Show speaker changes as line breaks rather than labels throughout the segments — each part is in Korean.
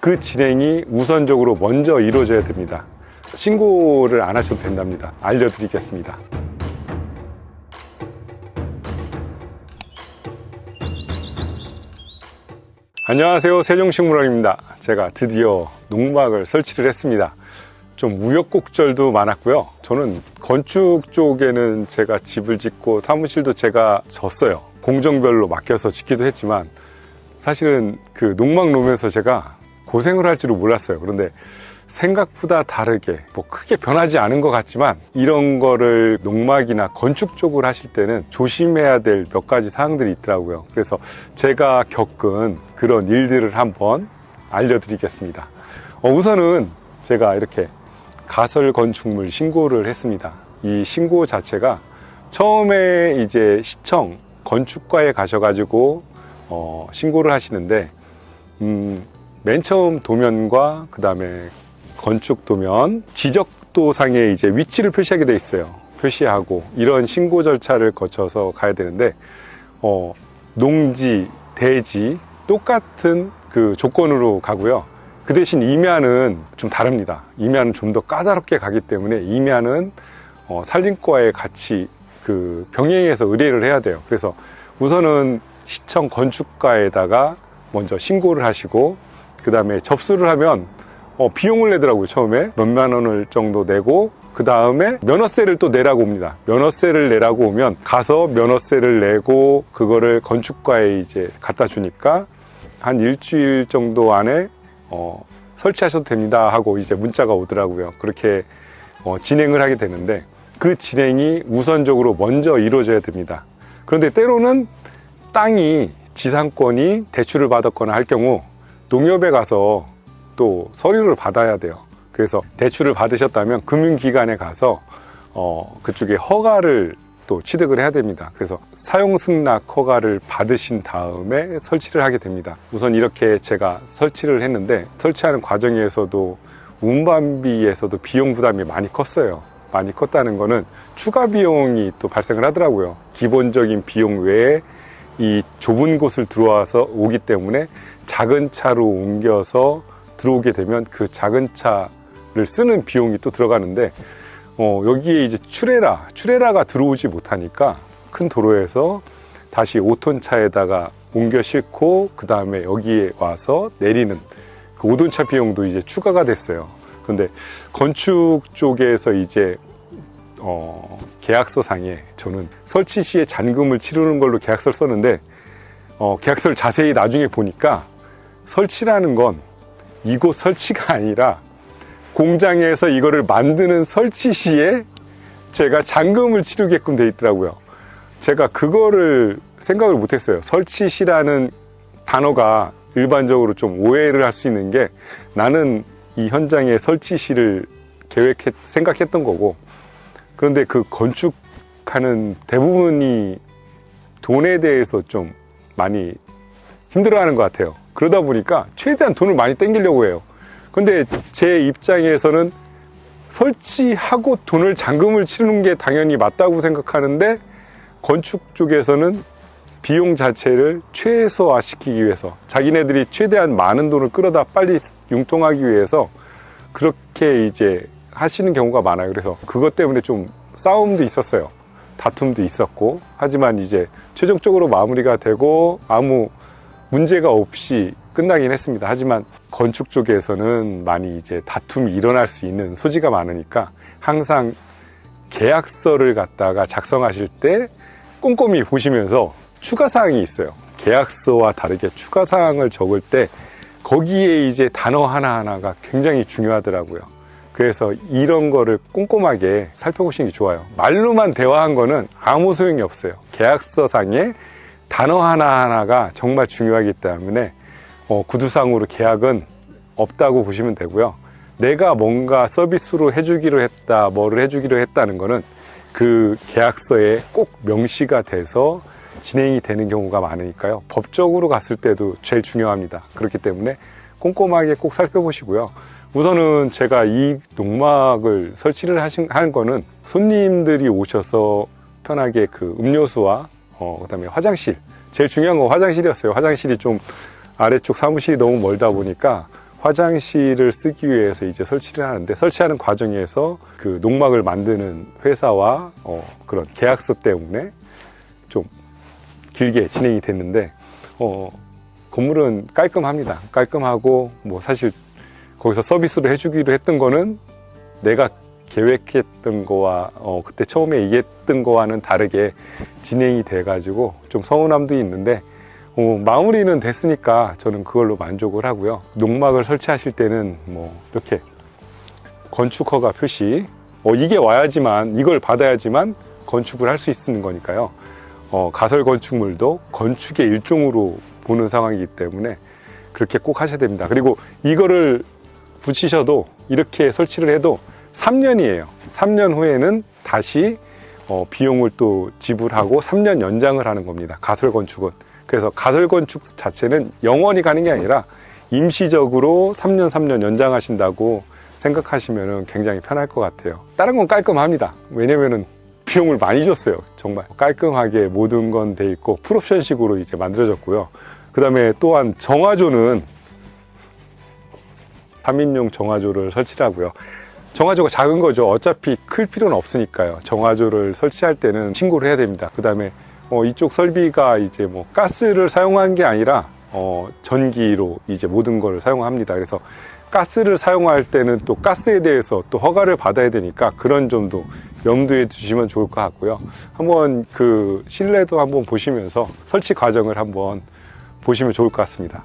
그 진행이 우선적으로 먼저 이루어져야 됩니다. 신고를 안 하셔도 된답니다. 알려드리겠습니다. 안녕하세요, 세종식물원입니다. 제가 드디어 농막을 설치를 했습니다. 좀 우여곡절도 많았고요. 저는 건축 쪽에는 제가 집을 짓고 사무실도 제가 졌어요. 공정별로 맡겨서 짓기도 했지만 사실은 그 농막 놓으면서 제가 고생을 할 줄은 몰랐어요. 그런데 생각보다 다르게 크게 변하지 않은 것 같지만 이런 거를 농막이나 건축 쪽을 하실 때는 조심해야 될 몇 가지 사항들이 있더라고요. 그래서 제가 겪은 그런 일들을 한번 알려드리겠습니다. 우선은 제가 이렇게 가설 건축물 신고를 했습니다. 이 신고 자체가 처음에 이제 시청 건축과에 가셔가지고 신고를 하시는데 맨 처음 도면과 그 다음에 건축 도면 지적도상에 이제 위치를 표시하게 돼 있어요. 표시하고 이런 신고 절차를 거쳐서 가야 되는데 농지, 대지 똑같은 그 조건으로 가고요. 그 대신 임야는 좀 다릅니다. 임야는 좀 더 까다롭게 가기 때문에 임야는 산림과에 같이 그 병행해서 의뢰를 해야 돼요. 그래서 우선은 시청 건축과에다가 먼저 신고를 하시고 그 다음에 접수를 하면 비용을 내더라고요. 처음에 몇만 원을 정도 내고 그 다음에 면허세를 또 내라고 옵니다. 면허세를 내라고 오면 가서 면허세를 내고 그거를 건축과에 이제 갖다 주니까 한 일주일 정도 안에 설치하셔도 됩니다 하고 이제 문자가 오더라고요. 그렇게 진행을 하게 되는데 그 진행이 우선적으로 먼저 이루어져야 됩니다. 그런데 때로는 땅이 지상권이 대출을 받았거나 할 경우 농협에 가서 또 서류를 받아야 돼요. 그래서 대출을 받으셨다면 금융기관에 가서 그쪽에 허가를 또 취득을 해야 됩니다. 그래서 사용 승낙 허가를 받으신 다음에 설치를 하게 됩니다. 우선 이렇게 제가 설치를 했는데 설치하는 과정에서도 운반비에서도 비용 부담이 많이 컸어요. 많이 컸다는 거는 추가 비용이 또 발생을 하더라고요. 기본적인 비용 외에 이 좁은 곳을 들어와서 오기 때문에 작은 차로 옮겨서 들어오게 되면 그 작은 차를 쓰는 비용이 또 들어가는데 여기에 이제 추레라가 들어오지 못하니까 큰 도로에서 다시 5톤 차에다가 옮겨 싣고 그 다음에 여기에 와서 내리는 그 5톤 차 비용도 이제 추가가 됐어요. 그런데 건축 쪽에서 이제 계약서상에 저는 설치 시에 잔금을 치르는 걸로 계약서를 썼는데 계약서를 자세히 나중에 보니까 설치라는 건 이곳 설치가 아니라 공장에서 이거를 만드는 설치 시에 제가 잔금을 치르게끔 돼 있더라고요. 제가 그거를 생각을 못했어요. 설치 시라는 단어가 일반적으로 좀 오해를 할 수 있는 게 나는 이 현장에 설치 시를 생각했던 거고 그런데 그 건축하는 대부분이 돈에 대해서 좀 많이 힘들어하는 것 같아요. 그러다 보니까 최대한 돈을 많이 땡기려고 해요. 근데 제 입장에서는 설치하고 돈을 잔금을 치르는 게 당연히 맞다고 생각하는데 건축 쪽에서는 비용 자체를 최소화시키기 위해서 자기네들이 최대한 많은 돈을 끌어다 빨리 융통하기 위해서 그렇게 이제 하시는 경우가 많아요. 그래서 그것 때문에 좀 싸움도 있었어요. 다툼도 있었고 하지만 이제 최종적으로 마무리가 되고 아무 문제가 없이 끝나긴 했습니다. 하지만 건축 쪽에서는 많이 이제 다툼이 일어날 수 있는 소지가 많으니까 항상 계약서를 갖다가 작성하실 때 꼼꼼히 보시면서 추가사항이 있어요. 계약서와 다르게 추가사항을 적을 때 거기에 이제 단어 하나하나가 굉장히 중요하더라고요. 그래서 이런 거를 꼼꼼하게 살펴보시는 게 좋아요. 말로만 대화한 거는 아무 소용이 없어요. 계약서상에 단어 하나하나가 정말 중요하기 때문에 구두상으로 계약은 없다고 보시면 되고요. 내가 뭔가 서비스로 해주기로 했다, 뭐를 해주기로 했다는 거는 그 계약서에 꼭 명시가 돼서 진행이 되는 경우가 많으니까요. 법적으로 갔을 때도 제일 중요합니다. 그렇기 때문에 꼼꼼하게 꼭 살펴보시고요. 우선은 제가 이 농막을 설치를 한 거는 손님들이 오셔서 편하게 그 음료수와 그다음에 화장실, 제일 중요한 건 화장실이었어요. 화장실이 좀 아래쪽 사무실이 너무 멀다 보니까 화장실을 쓰기 위해서 이제 설치를 하는데, 설치하는 과정에서 그 농막을 만드는 회사와 그런 계약서 때문에 좀 길게 진행이 됐는데, 건물은 깔끔합니다. 깔끔하고, 뭐 사실 거기서 서비스로 해주기로 했던 거는 내가 계획했던 거와 그때 처음에 얘기했던 거와는 다르게 진행이 돼가지고 좀 서운함도 있는데, 마무리는 됐으니까 저는 그걸로 만족을 하고요. 농막을 설치하실 때는 뭐 이렇게 건축 허가 표시, 이게 와야지만, 이걸 받아야지만 건축을 할 수 있는 거니까요. 가설 건축물도 건축의 일종으로 보는 상황이기 때문에 그렇게 꼭 하셔야 됩니다. 그리고 이거를 붙이셔도, 이렇게 설치를 해도 3년이에요. 3년 후에는 다시 비용을 또 지불하고 3년 연장을 하는 겁니다. 가설 건축은. 그래서 가설 건축 자체는 영원히 가는 게 아니라 임시적으로 3년 연장하신다고 생각하시면 굉장히 편할 것 같아요. 다른 건 깔끔합니다. 왜냐면은 비용을 많이 줬어요. 정말 깔끔하게 모든 건 돼 있고 풀옵션식으로 이제 만들어졌고요. 그 다음에 또한 정화조는 3인용 정화조를 설치를 하고요. 정화조가 작은 거죠. 어차피 클 필요는 없으니까요. 정화조를 설치할 때는 신고를 해야 됩니다. 그 다음에 이쪽 설비가 이제 뭐 가스를 사용한 게 아니라 전기로 이제 모든 걸 사용합니다. 그래서 가스를 사용할 때는 또 가스에 대해서 또 허가를 받아야 되니까 그런 점도 염두에 두시면 좋을 것 같고요. 한번 그 실내도 한번 보시면서 설치 과정을 한번 보시면 좋을 것 같습니다.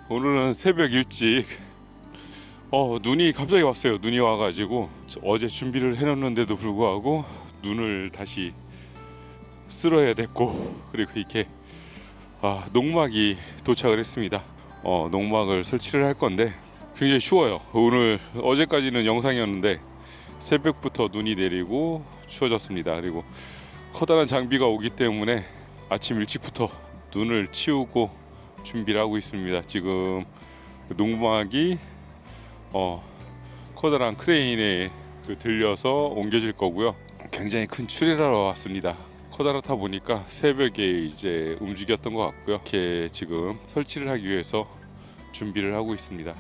오늘은 새벽 일찍 눈이 갑자기 왔어요. 눈이 와가지고 어제 준비를 해놓는데도 불구하고 눈을 다시 쓸어야 됐고, 그리고 이렇게 농막이 도착을 했습니다. 농막을 설치를 할 건데 굉장히 추워요. 오늘 어제까지는 영상이었는데 새벽부터 눈이 내리고 추워졌습니다. 그리고 커다란 장비가 오기 때문에 아침 일찍부터 눈을 치우고 준비를 하고 있습니다. 지금 농막이 커다란 크레인에 들려서 옮겨질 거고요. 굉장히 큰 추리라러 왔습니다. 커다랗다 보니까 새벽에 이제 움직였던 것 같고요. 이렇게 지금 설치를 하기 위해서 준비를 하고 있습니다.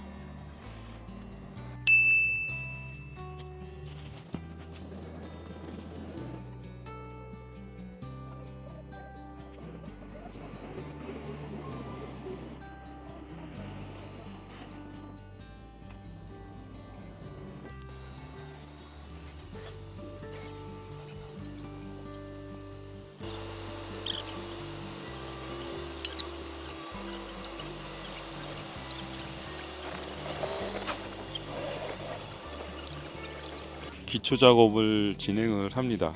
기초 작업을 진행을 합니다.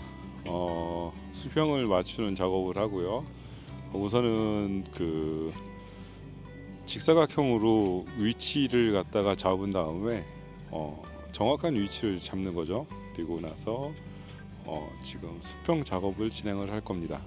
수평을 맞추는 작업을 하고요. 우선은 그 직사각형으로 위치를 갖다가 잡은 다음에 정확한 위치를 잡는 거죠. 그리고 나서 지금 수평 작업을 진행을 할 겁니다.